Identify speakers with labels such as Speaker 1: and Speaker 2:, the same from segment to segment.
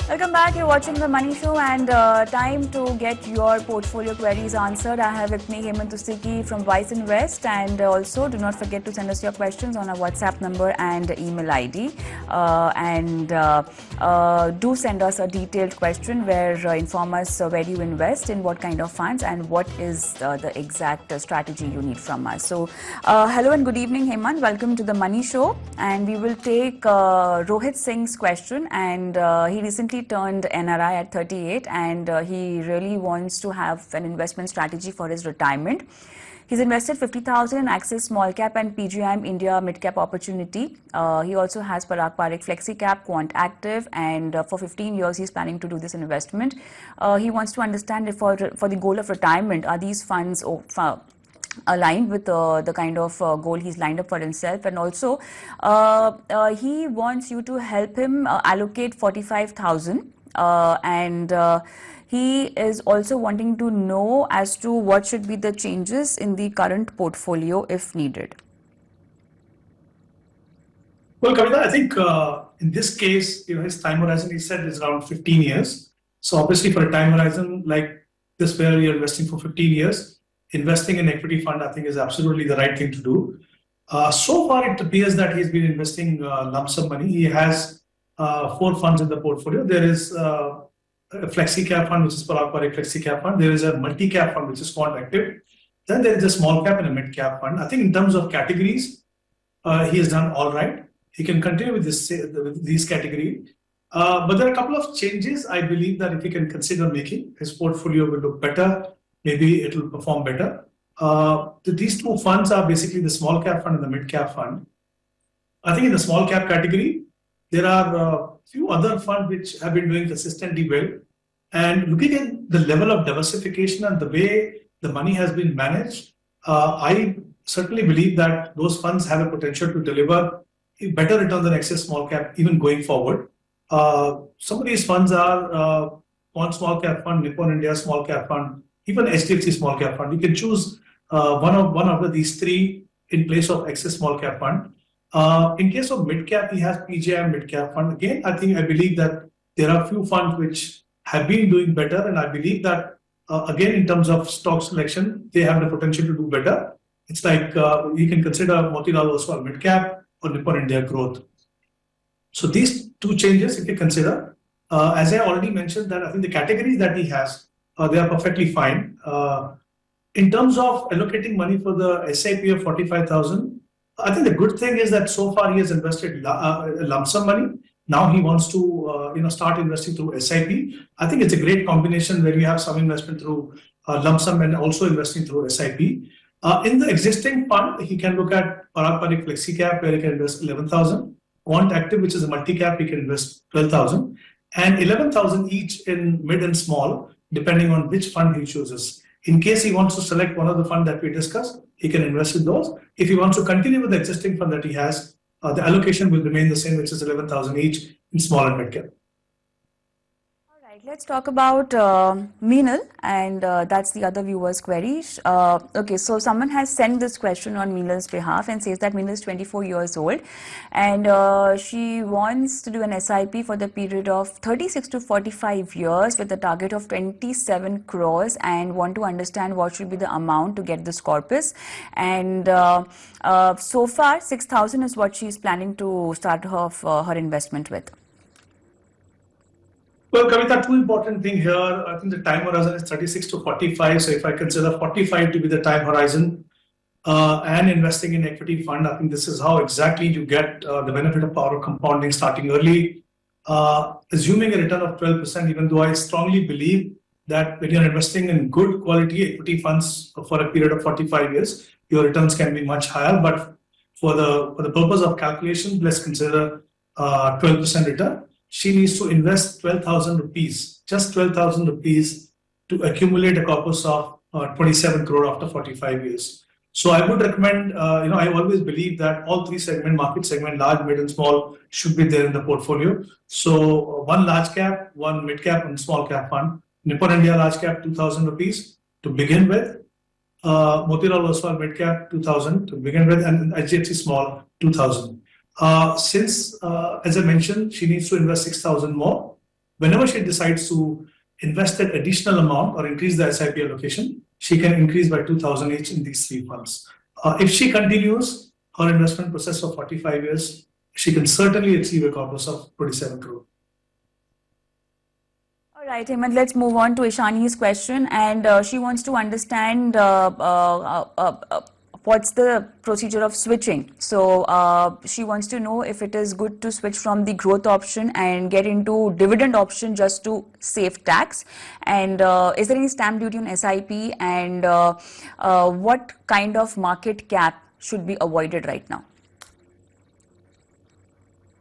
Speaker 1: Welcome back. You're watching The Money Show and time to get your portfolio queries answered. I have with me Hemant from Wiseinvest, and also do not forget to send us your questions on our WhatsApp number and email ID. Do send us a detailed question where inform us where you invest, in what kind of funds, and what is the exact strategy you need from us. So, hello and good evening, Hemant. Welcome to The Money Show, and we will take Rohit Singh's question, and he recently turned NRI at 38, and he really wants to have an investment strategy for his retirement. He's invested 50,000 in Axis Small Cap and PGIM India Mid Cap Opportunity. He also has Parag Parikh Flexi Cap, Quant Active, and for 15 years he's planning to do this investment. He wants to understand if for the goal of retirement, are these funds aligned with the kind of goal he's lined up for himself, and also he wants you to help him allocate 45,000 and he is also wanting to know as to what should be the changes in the current portfolio if needed.
Speaker 2: Well, Kavita, I think in this case, his time horizon, he said, is around 15 years. So obviously for a time horizon like this where you're investing for 15 years, investing in equity fund, I think, is absolutely the right thing to do. So far, it appears that he's been investing lump sum money. He has 4 funds in the portfolio. There is a flexi cap fund, which is Parag Parikh Flexi Cap Fund. There is a multi cap fund, which is Quant Active. Then there is a small cap and a mid cap fund. I think in terms of categories, he has done all right. He can continue with these categories. But there are a couple of changes I believe that if he can consider making, his portfolio will look better. Maybe it will perform better. These 2 funds are basically the small cap fund and the mid cap fund. I think in the small cap category, there are a few other funds which have been doing consistently well. And looking at the level of diversification and the way the money has been managed, I certainly believe that those funds have a potential to deliver a better return than Axis Small Cap even going forward. Some of these funds are Quant Small Cap Fund, Nippon India Small Cap Fund, even HDFC Small Cap Fund. You can choose one of these 3 in place of Axis Small Cap Fund. In case of mid cap, he has PGIM Mid Cap Fund. Again, I believe that there are a few funds which have been doing better, and I believe that again, in terms of stock selection, they have the potential to do better. It's like you can consider Motilal Oswal Mid Cap or Nippon India Growth. So these 2 changes, if you consider, as I already mentioned, that I think the categories that he has, they are perfectly fine. In terms of allocating money for the SIP of 45,000, I think the good thing is that so far he has invested lump sum money. Now he wants to start investing through SIP. I think it's a great combination where you have some investment through lump sum and also investing through SIP. In the existing fund, he can look at Parag Parikh Flexi Cap, where he can invest 11,000. Quant Active, which is a multi-cap, he can invest 12,000. And 11,000 each in mid and small, depending on which fund he chooses. In case he wants to select one of the funds that we discussed, he can invest in those. If he wants to continue with the existing fund that he has, the allocation will remain the same, which is 11,000 each in small and mid cap.
Speaker 1: Let's talk about Meenal, and that's the other viewer's query. Okay, so someone has sent this question on Meenal's behalf and says that Meenal is 24 years old and she wants to do an SIP for the period of 36 to 45 years with a target of 27 crores and want to understand what should be the amount to get this corpus. And so far, 6,000 is what she's planning to start off her investment with.
Speaker 2: Well, Kavita, 2 important things here. I think the time horizon is 36 to 45. So if I consider 45 to be the time horizon and investing in equity fund, I think this is how exactly you get the benefit of power compounding starting early. Assuming a return of 12%, even though I strongly believe that when you're investing in good quality equity funds for a period of 45 years, your returns can be much higher. But for the purpose of calculation, let's consider 12% return. She needs to invest 12,000 rupees, just 12,000 rupees to accumulate a corpus of 27 crore after 45 years. So I would recommend, I always believe that all 3 segments, market segment, large, mid and small, should be there in the portfolio. So 1 large cap, 1 mid cap and small cap fund. Nippon India large cap, 2,000 rupees to begin with. Motilal Oswal mid cap, 2,000 to begin with, and HDFC small, 2,000. Since, as I mentioned, she needs to invest 6,000 more. whenever she decides to invest that additional amount or increase the SIP allocation, she can increase by 2,000 each in these three funds. If she continues her investment process for 45 years, she can certainly achieve a corpus of 27 crore.
Speaker 1: All right, Hemant, let's move on to Ishani's question, and she wants to understand what's the procedure of switching. So she wants to know if it is good to switch from the growth option and get into dividend option just to save tax, and is there any stamp duty on SIP, and what kind of market cap should be avoided right now?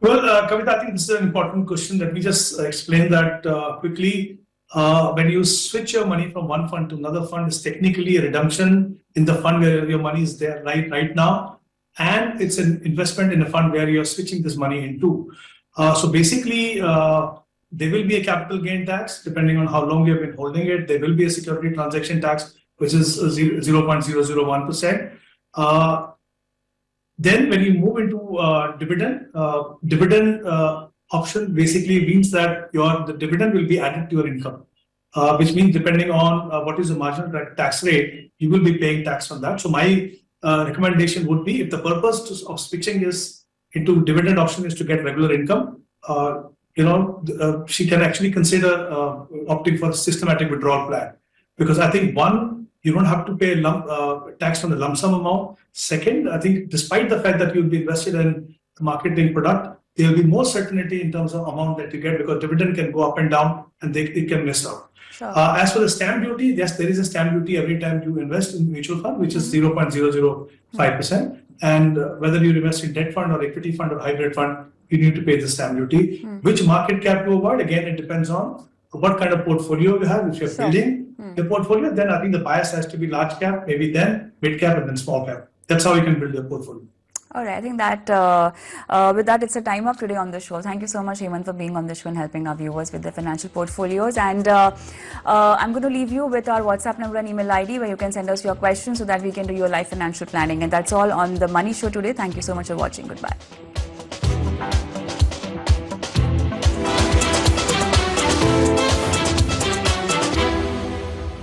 Speaker 2: Well, Kavita, I think this is an important question. Let me just explain that quickly. When you switch your money from one fund to another fund, it's technically a redemption in the fund where your money is there right now, and it's an investment in a fund where you're switching this money into. So basically, there will be a capital gain tax depending on how long you've been holding it. There will be a security transaction tax, which is 0.001%. Then when you move into dividend option basically means that the dividend will be added to your income, which means depending on what is the marginal tax rate, you will be paying tax on that. So my recommendation would be, if the purpose of switching is into dividend option is to get regular income, she can actually consider opting for a systematic withdrawal plan, because I think one, you don't have to pay tax on the lump sum amount. Second, I think despite the fact that you'll be invested in the market-linked product, there will be more certainty in terms of amount that you get, because dividend can go up and down and it can miss out.
Speaker 1: Sure.
Speaker 2: As for the stamp duty, yes, there is a stamp duty every time you invest in mutual fund, which is 0.005%. And whether you invest in debt fund or equity fund or hybrid fund, you need to pay the stamp duty. Which market cap to avoid? Again, it depends on what kind of portfolio you have. If you're building the portfolio, then I think the bias has to be large cap, maybe then mid cap, and then small cap. That's how you can build your portfolio.
Speaker 1: All right, I think that with that, it's a time up today on the show. Thank you so much, Hemant, for being on the show and helping our viewers with their financial portfolios. And I'm going to leave you with our WhatsApp number and email ID where you can send us your questions so that we can do your live financial planning. And that's all on the Money Show today. Thank you so much for watching. Goodbye.